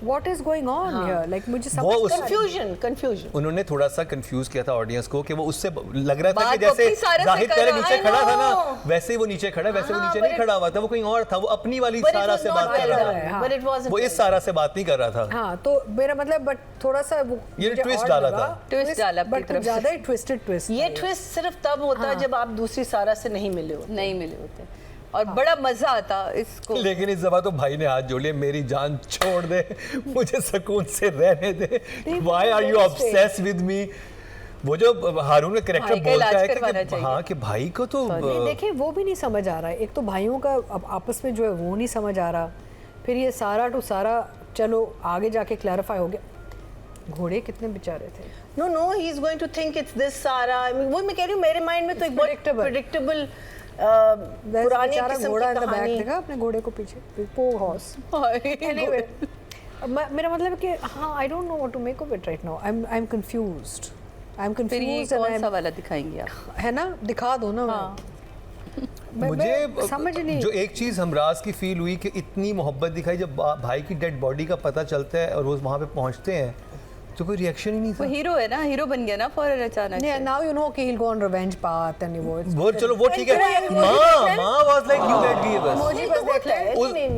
what is going on here? Like मुझे समझ confusion. उन्होंने थोड़ा सा कंफ्यूज किया था ऑडियंस को कि वो उससे लग रहा था कि बात जैसे अपनी सारा से जाहिद कर पहले रहा नीचे है, खड़ा था I ना, know. वैसे ही वो नीचे खड़ा है, वैसे वो नीचे नहीं खड़ा हुआ था, वो कहीं और था, वो अपनी वाली But it सारा was से not बात कर well रहा done. था। But it wasn't वो well इस सारा से बात नहीं कर रहा था। हाँ, तो मेरा मतलब बट थोड़ा सा वो ये मुझे twist odd डाला लगा। था। Twist डाला अपनी बट तरफ से। ज़्यादा ही ट्विस्टेड ट्विस्ट। ये ट्विस्ट सिर्फ तब होता है जब आप दूसरी सारा से नहीं मिले हो। नहीं मिले होते और बड़ा मजा आता इसको। लेकिन इस दफा तो भाई ने हाथ जोड़ लिया, मेरी जान छोड़ दे, मुझे सुकून से रहने दे, why are you obsessed with me. वो जो हारून का कैरेक्टर भाई का बोलता इलाज है करवाना कि चाहिए। हाँ कि भाई को तो नहीं देखिए वो भी नहीं समझ आ रहा है, एक तो भाइयों का अब आपस में जो है वो नहीं समझ आ रहा, फिर ये सारा टू सारा चलो आगे जाके क्लैरिफाई हो गया। घोड़े कितने बेचारे थे। No, he is going to think it's this Sara. I mean, वो मैं कह रही हूँ मेरे माइंड में तो एक बहुत predictable पुरानी बेचारा किस्म घोड़ा की इन द बैक कहानी। देखा अपने घोड़े को पीछे, पोर हॉर्स। Anyway, मेरा मतलब है कि हाँ I don't know what to make of it right now. I am confused. फिर ये कौन सा वाला दिखाएंगे आप? है ना, दिखा दो ना। हाँ। मुझे समझ नहीं। जो एक चीज़ हमराज की फील हुई कि इतनी मोहब्बत दिखाई, जब भाई की डेड बॉडी का पता चलता है और वो वहाँ पे पहुँचते हैं तो कोई रिएक्शन ही नहीं वो था। हीरो है ना, हीरो बन गया ना फौरन अचानक से। नाउ यू नो कि he'll go on revenge path and वो चलो वो ठीक है, माँ was like you let be बस। इमोजी बस देख ले।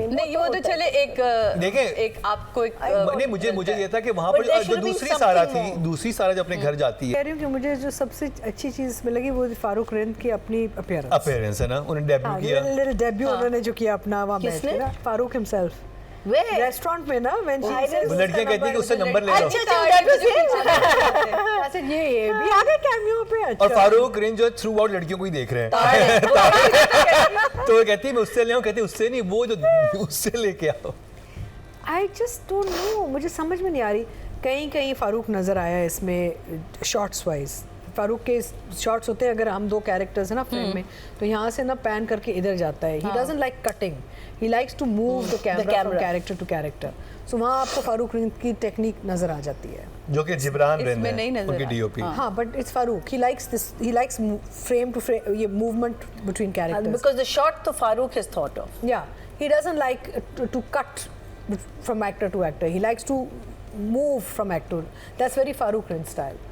नहीं वो तो चले एक देखें, एक आपको एक नहीं मुझे ये था कि वहाँ But पर there जो should be दूसरी सारा something थी, more. दूसरी सारा जो अपने घर जाती कह है, रही हूँ कि मुझे जो सबसे अच्छी चीज़ में लगी वो फारूक रिंद की अपनी अपीयरेंस। अपीयरेंस है ना, उन्होंने डेब्यू किया। लिटिल डेब्यू उन्होंने जो किया अपना वहाँ बैठ किसने? के ना, फारूक हिमसेल्फ Where? रेस्टोरेंट में ना, व्हेन I शी didn't- वो लड़कियां कहती हैं कि उससे नंबर ले लो। अच्छा, that was it. अच्छा ये भी आ गए कैमियो पे। अच्छा और फारूक रिंज जो थ्रू आउट लड़कियों को ही देख रहे हैं, तो वो कहती है मैं उससे ले आऊँ, कहती है उससे नहीं, वो जो उससे लेके आओ। आई जस्ट डोंट नो, मुझे समझ में नहीं आ रही। कहीं कहीं फारूक नज़र आया इसमें शॉर्ट्स वाइज। फारूक के शॉर्ट्स होते हैं, अगर हम दो कैरेक्टर्स हैं ना फ्रेम में, तो यहाँ से ना पैन करके इधर जाता है। He doesn't like cutting, he likes to move the camera from character to character. So वहाँ आपको फारूक रिंद की टेक्निक नज़र आ जाती है, जो कि जिब्रान इसमें रेंद नहीं है, नजर उनकी आया। डीओपी। हाँ but it's Farooq, he likes this, he likes frame to frame, ये movement between characters. Because the shot तो Farooq has thought of. Yeah, he doesn't like to cut from actor to actor. He likes to move from actor. That's very Farooq Rind style.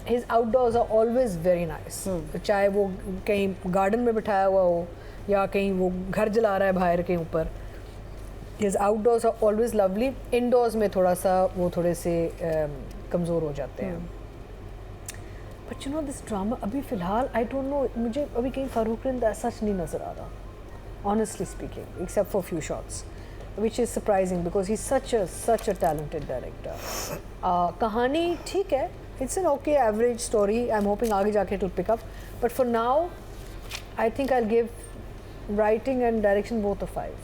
His outdoors are always very nice. चाहे वो कहीं garden में बिठाया हुआ हो या कहीं वो घर जला रहा है बाहर के ऊपर, his outdoors are always lovely. Indoors में थोड़ा सा वो थोड़े से कमज़ोर हो जाते हैं. But you know this drama अभी फ़िलहाल I don't know, मुझे अभी कहीं फारूक रिंद ऐसा नहीं नज़र आ रहा, honestly speaking, except for few shots, which is surprising because he's such a talented director. कहानी ठीक है, it's an okay average story. I'm hoping आगे जाके to pick up, but for now I think I'll give writing and direction both a 5.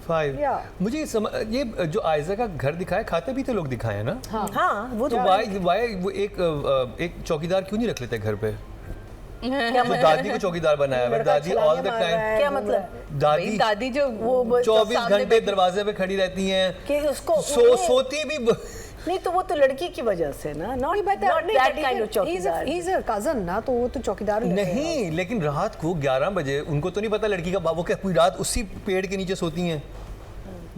5 Yeah. मुझे ये जो आयजा का घर दिखाया, खाते पीते लोग दिखाए हैं ना, हाँ वो तो वाई वो एक चौकीदार क्यों नहीं रख लेते घर पे? तो दादी को चौकीदार बनाया है, दादी ऑल द टाइम। क्या मतलब? दादी दादी जो वो 24 घंटे दरवाजे पे खड़ी रहती हैं, कि उसको सोती भी नहीं तो वो तो लड़की की वजह से ना, not that kind of चौकीदार। He's a cousin ना, तो वो तो चौकीदार ही लगेगा। नहीं, लेकिन रात को 11 बजे उनको तो नहीं पता लड़की का बाबू क्या पूरी रात उसी पेड़ के नीचे सोती हैं।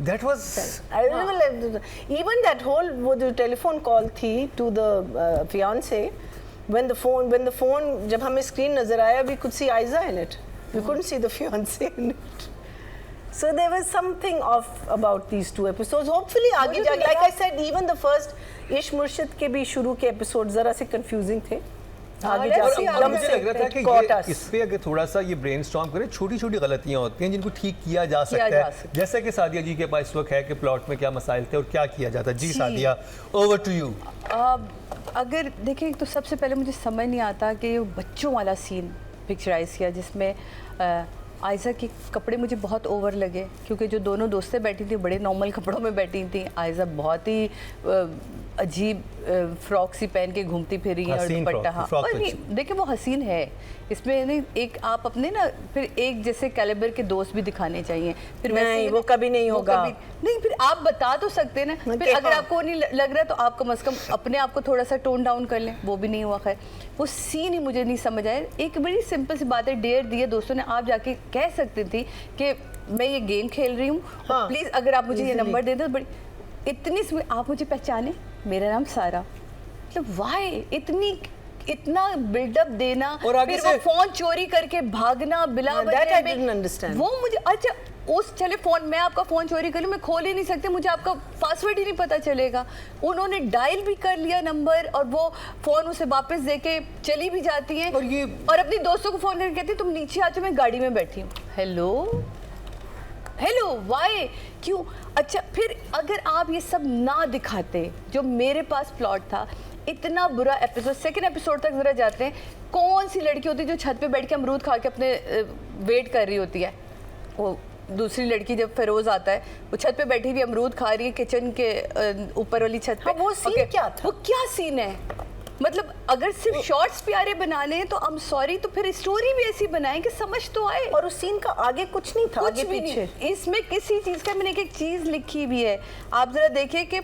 That was I remember even that whole वो जो टेलीफोन कॉल थी to the fiance, when the phone जब हमें स्क्रीन नजर आया, we could see Aiza in it, we couldn't see the fiance in it. So there was something off about these two episodes. Hopefully आगे जाके, like I said, even the first इश्क मुर्शिद के भी शुरू के एपिसोड जरा से confusing थे। आगे let's see, जाके अब मुझे लग रहा था कि caught ये us. इस पे अगर थोड़ा सा ये ब्रेनस्टॉर्म करें, छोटी छोटी गलतियां होती हैं जिनको ठीक किया जा सकता जा है, सकता जैसा कि सादिया जी के पास इस वक्त है कि प्लॉट में क्या मसाइल थे और क्या किया जाता है। जी सादिया, ओवर टू यू। अगर देखें तो सबसे पहले मुझे समझ नहीं आता कि बच्चों वाला सीन पिक्चराइज किया जिसमें आयजा के कपड़े मुझे बहुत ओवर लगे, क्योंकि जो दोनों दोस्तें बैठी थी बड़े नॉर्मल कपड़ों में बैठी थी, आयजा बहुत ही अजीब फ्रॉक सी पहन के घूमती फिर रही है और हसीन दुपट्टा। हाँ, फ्रॉक और तो नहीं, देखिए वो हसीन है इसमें, नहीं एक आप अपने ना फिर एक जैसे कैलिबर के दोस्त भी दिखाने चाहिए, फिर वैसे नहीं, ही वो ना- कभी नहीं वो होगा। कभी नहीं, फिर आप बता तो सकते हैं ना, फिर कि अगर हाँ। आपको नहीं लग रहा तो आप कम से कम अपने आप को थोड़ा सा टोन डाउन कर लें, वो भी नहीं हुआ। खैर वो सीन ही मुझे नहीं समझ आया। एक बड़ी सिंपल सी बात है, डेयर दिए दोस्तों ने, आप जाके कह सकती थी कि मैं ये गेम खेल रही हूँ, हाँ, प्लीज अगर आप मुझे ये नंबर दे दो। बड़ी इतनी आप मुझे पहचाने, मेरा नाम सारा, मतलब वाई इतना बिल्डअप देना, और आगे फिर वो से फोन चोरी करके भागना बिला that वजह I में। didn't understand. वो मुझे अच्छा उस चले फोन, मैं आपका फोन चोरी कर लूं, मैं खोल ही नहीं सकती, मुझे आपका पासवर्ड ही नहीं पता चलेगा। उन्होंने डायल भी कर लिया नंबर और वो फोन उसे वापस देके चली भी जाती हैं और अपनी दोस्तों को फोन करके कहती तुम नीचे आ जाओ, मैं गाड़ी में बैठी हूँ। हेलो वाई, क्यों? अच्छा फिर अगर आप ये सब ना दिखाते, जो मेरे पास प्लॉट था, इतना बुरा एपिसोड, सेकंड एपिसोड तक जरा जाते हैं, कौन सी लड़की होती है जो छत पे बैठ के अमरूद खा के अपने वेट कर रही होती है? वो दूसरी लड़की जब फिरोज आता है, वो छत पे बैठी हुई अमरूद खा रही है किचन के ऊपर वाली छत पे। हाँ, वो सीन क्या था? वो क्या सीन है? मतलब अगर सिर्फ शॉर्ट्स प्यारे बनाने हैं तो आई एम सॉरी, तो फिर स्टोरी भी ऐसी बनाएं कि समझ तो आए। और उस सीन का आगे कुछ नहीं था, कुछ आगे भी पीछे नहीं। इसमें किसी चीज का मैंने एक चीज लिखी भी है, आप जरा देखिए कि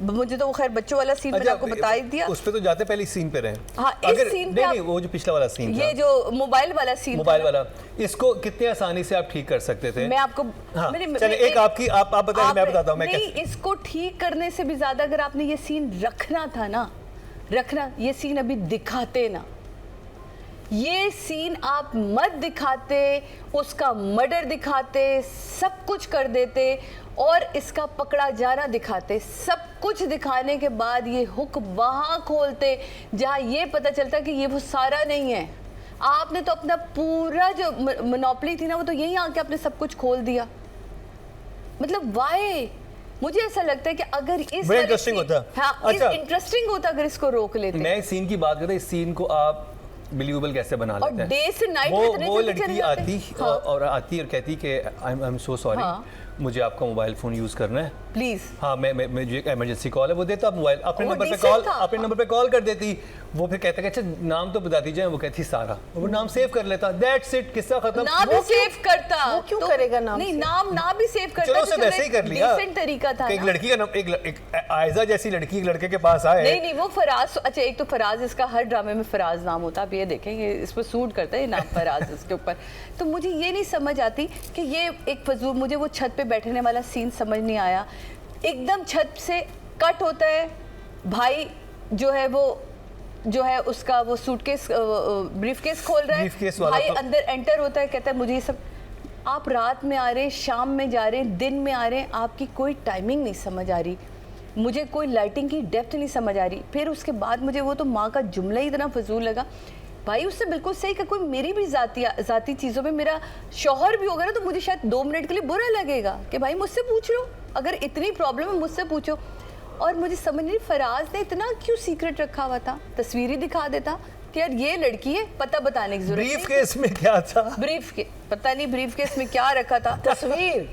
मुझे तो वो खैर बच्चों वाला सीन मैंने आपको बता ही दिया। उस पे तो जाते पहले इस सीन पे रहे। हाँ, इस सीन पे नहीं, वो जो पिछला वाला सीन था, ये जो मोबाइल वाला सीन, मोबाइल वाला, इसको कितने आसानी से आप ठीक कर सकते थे? मैं आपको हाँ, चले एक आपकी आप बताइए, मैं बताता हूँ मैं नहीं, इसको ठीक करने से भी ज्यादा अगर आपने ये सीन रखना था ना, ये सीन अभी दिखाते ना, ये सीन आप मत दिखाते, उसका मर्डर दिखाते, सब कुछ कर देते और इसका पकड़ा जाना दिखाते। सब कुछ दिखाने के बाद ये हुक वहां खोलते जहां ये पता चलता कि ये वो सारा नहीं है। आपने तो अपना पूरा जो मोनोपोली थी ना, वो तो यहीं आके आपने सब कुछ खोल दिया। मतलब वाई, मुझे ऐसा लगता है कि अगर इस इंटरेस्टिंग होता, हाँ, अच्छा इंटरेस्टिंग होता अगर इसको रोक लेते। मैं इस सीन की बात करता, इस सीन को आप बिलीवेबल कैसे बना लेते हैं? डे से नाइट वो लड़की आती और आती और कहती कि आई एम सो सॉरी, मुझे आपका मोबाइल फोन यूज करना है प्लीज। हाँ, मैं मुझे इमरजेंसी कॉल है, वो देता मोबाइल अपने नंबर पे कॉल कर देती। वो फिर कहता कि अच्छा नाम तो बता दीजिए, वो कहती सारा, वो नाम सेव कर लेता, दैट्स इट, किस्सा खत्म। ना भी सेव करता, वो क्यों करेगा नाम? नहीं, नाम ना भी सेव करता, चलो उसे वैसे ही कर लिया, डिसेंट तरीका था। एक लड़की का नाम, एक आयजा जैसी लड़की एक लड़के के पास आए। नहीं, वो फराज, अच्छा एक तो फराज, इसका हर ड्रामे में फराज नाम होता है, आप ये देखेंगे इस पर सूट करता है नाम फराज इसके ऊपर। तो मुझे ये नहीं समझ आती कि ये एक फजूल, मुझे वो छत पे बैठने वाला सीन समझ नहीं आया। एकदम छत से कट होता है, भाई जो है उसका वो सूटकेस, ब्रीफकेस खोल रहा है, भाई अंदर एंटर होता है, कहता है मुझे ये सब। आप रात में आ रहे हैं, शाम में जा रहे हैं, दिन में आ रहे हैं, आपकी कोई टाइमिंग नहीं समझ आ रही, मुझे कोई लाइटिंग की डेप्थ नहीं समझ आ रही। फिर उसके बाद मुझे वो तो माँ का जुमला ही इतना फजूल लगा। भाई उससे बिल्कुल सही कि कोई मेरी भी जाती चीज़ों में मेरा शौहर भी होगा ना, तो मुझे शायद 2 मिनट के लिए बुरा लगेगा कि भाई मुझसे पूछ लो, अगर इतनी प्रॉब्लम है मुझसे पूछो। और मुझे समझ नहीं, फराज ने इतना क्यों सीक्रेट रखा हुआ था? तस्वीर ही दिखा देता कि यार ये लड़की है, पता बताने की जरूरत नहीं। ब्रीफ केस में क्या था? पता नहीं ब्रीफ केस में क्या रखा था, तस्वीर।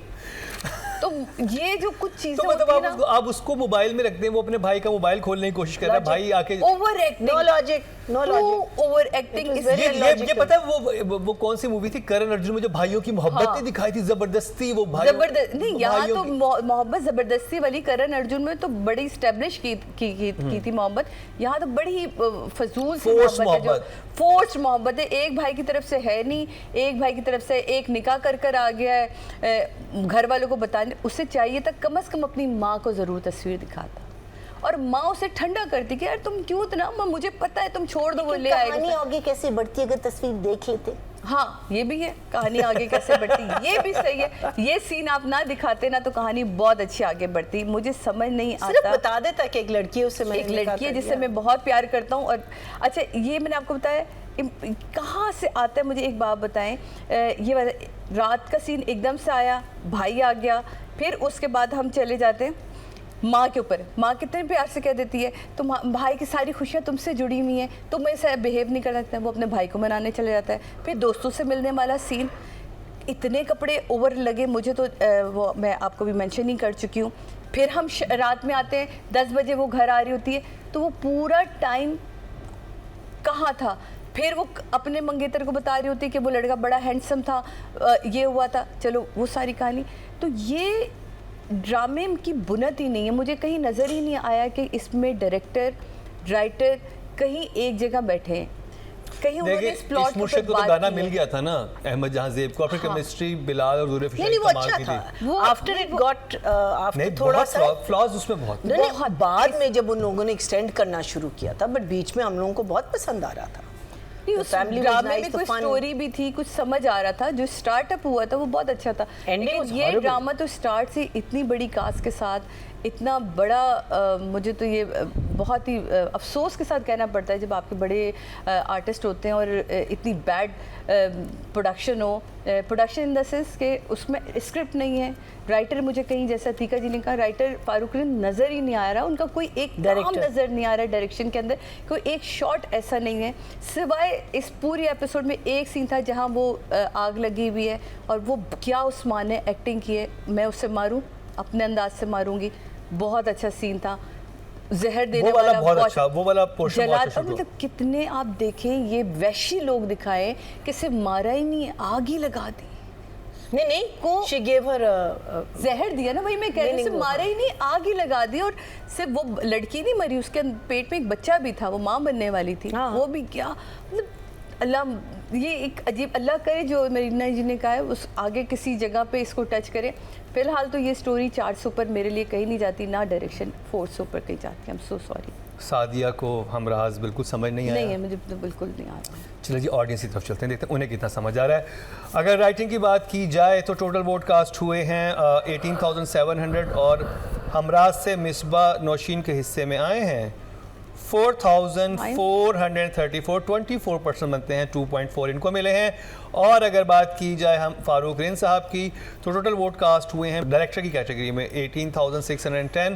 तो ये जो कुछ चीजें तो मतलब आप उसको मोबाइल में रखते हैं, वो अपने भाई का मोबाइल खोलने की कोशिश कर रहा है, भाई आके over acting, no logic, over acting. ये पता है वो कौन सी मूवी थी, करण अर्जुन में जो भाइयों की मोहब्बत दिखाई थी, जबरदस्ती वो भाई जबरदस्त नहीं, यहाँ तो मोहब्बत जबरदस्ती वाली करण अर्जुन में तो बड़ी स्टैब्लिश की थी मोहब्बत, यहाँ तो बड़ी फजूल सी फोर्स मोहब्बत है। एक भाई की तरफ से है नहीं, एक भाई की तरफ से एक निकाह कर आ गया है, घर वालों को बताने, उसे चाहिए था कम से कम अपनी माँ को जरूर तस्वीर दिखाता और माँ उसे ठंडा करती कि यार तुम क्यों इतना, मुझे पता है तुम छोड़ दो, वो ले आएगा। कहानी आगे कैसे बढ़ती अगर तस्वीर देख लेते। हाँ ये भी है, कहानी आगे कैसे बढ़ती, ये भी सही है। ये सीन आप ना दिखाते ना तो कहानी बहुत अच्छी आगे बढ़ती। मुझे समझ नहीं आता, सिर्फ बता देता कि एक लड़की है, उससे एक लड़की है जिससे मैं बहुत प्यार करता हूँ। और अच्छा ये मैंने आपको बताया कहाँ से आता है, मुझे एक बात बताएं, ये रात का सीन एकदम से आया, भाई आ गया, फिर उसके बाद हम चले जाते हैं माँ के ऊपर। माँ कितने प्यार से कह देती है तो भाई की सारी खुशियाँ तुमसे जुड़ी हुई हैं, तुम ऐसा बिहेव नहीं करना चाहते। वो अपने भाई को मनाने चले जाता है। फिर दोस्तों से मिलने वाला सीन, इतने कपड़े ओवर लगे मुझे तो वो मैं आपको भी मेंशन नहीं कर चुकी हूँ। फिर हम रात में आते हैं, 10 बजे वो घर आ रही होती है, तो वो पूरा टाइम कहाँ था। फिर वो अपने मंगेतर को बता रही होती है कि वो लड़का बड़ा हैंडसम था, ये हुआ था, चलो वो सारी कहानी। तो ये ड्रामे की बुनियाद ही नहीं है, मुझे कहीं नज़र ही नहीं आया कि इसमें डायरेक्टर राइटर कहीं एक जगह बैठे हैं। कहीं उन्होंने देखिए इस प्लॉट इस मुर्शिद को तो बात गाना की मिल है। गया था ना अहमद जहांजेब को, फिर केमिस्ट्री बिलाल और ज़ुल्फ़ी नहीं वो कमाल अच्छा की था, थी। वो- आफ्टर इट गॉट आफ्टर नहीं थोड़ा बहुत सा फ्लॉज उसमें बहुत नहीं नहीं, बाद में जब उन लोगों ने एक्सटेंड करना शुरू किया था, बट बीच में हम लोगों को बहुत पसंद आ रहा था। नहीं, The उस family was ड्रामे nice, में the कोई fun. स्टोरी भी थी, कुछ समझ आ रहा था, जो स्टार्टअप हुआ था वो बहुत अच्छा था। Ending लेकिन was ये horrible. ड्रामा तो स्टार्ट से इतनी बड़ी कास्ट के साथ इतना बड़ा मुझे तो ये बहुत ही अफसोस के साथ कहना पड़ता है जब आपके बड़े आर्टिस्ट होते हैं और इतनी बैड प्रोडक्शन हो, प्रोडक्शन इन द सेंस के उसमें स्क्रिप्ट नहीं है, राइटर मुझे कहीं जैसा तीका जी ने कहा राइटर फारूक नज़र ही नहीं आ रहा, उनका कोई एक काम Director. नज़र नहीं आ रहा है डायरेक्शन के अंदर, कोई एक शॉट ऐसा नहीं है सिवाय इस पूरी एपिसोड में एक सीन था जहां वो आग लगी हुई है और वो क्या उस्मान ने एक्टिंग की है, मैं उससे मारूं अपने अंदाज से मारूंगी, बहुत अच्छा सीन था। जहर देने वो वाला वाला बहुत अच्छा, वो वाला पोर्शन बहुत जलाद, अच्छा और shoot हुआ। मतलब कितने आप देखें ये वैशी लोग दिखाए कि सिर्फ मारा ही नहीं आग ही लगा दी, नहीं नहीं को- शी गेव हर जहर दिया ना, वही मैं कह रही हूँ नहीं, सिर्फ वो मारा ही नहीं आग ही लगा दी, और सिर्फ वो लड़की नहीं मरी, उसके पेट में एक बच्चा भी था, वो माँ बनने वाली थी, हाँ। वो भी क्या मतलब अल्लाह, ये एक अजीब, अल्लाह करे जो मरीना जी ने कहा है उस आगे किसी जगह पे इसको टच करे। फिलहाल तो ये स्टोरी 400 ऊपर मेरे लिए कहीं नहीं जाती, ना डायरेक्शन 400 ऊपर कहीं जाती, I am so sorry. Sadia को हमराज बिल्कुल समझ नहीं नहीं आया। है, मुझे तो बिल्कुल नहीं आ रहा। चलिए जी ऑडियंस की तरफ चलते हैं, देखते हैं उन्हें कितना समझ आ रहा है। अगर राइटिंग की बात की जाए तो टोटल वोट कास्ट हुए हैं 18,700 और हमराज से मिसबा नौशीन के हिस्से में आए हैं 4,434, 24% बनते हैं, 2.4 इनको मिले हैं। और अगर बात की जाए हम फारूक रिन साहब की तो टोटल वोट कास्ट हुए हैं डायरेक्टर की कैटेगरी में 18,610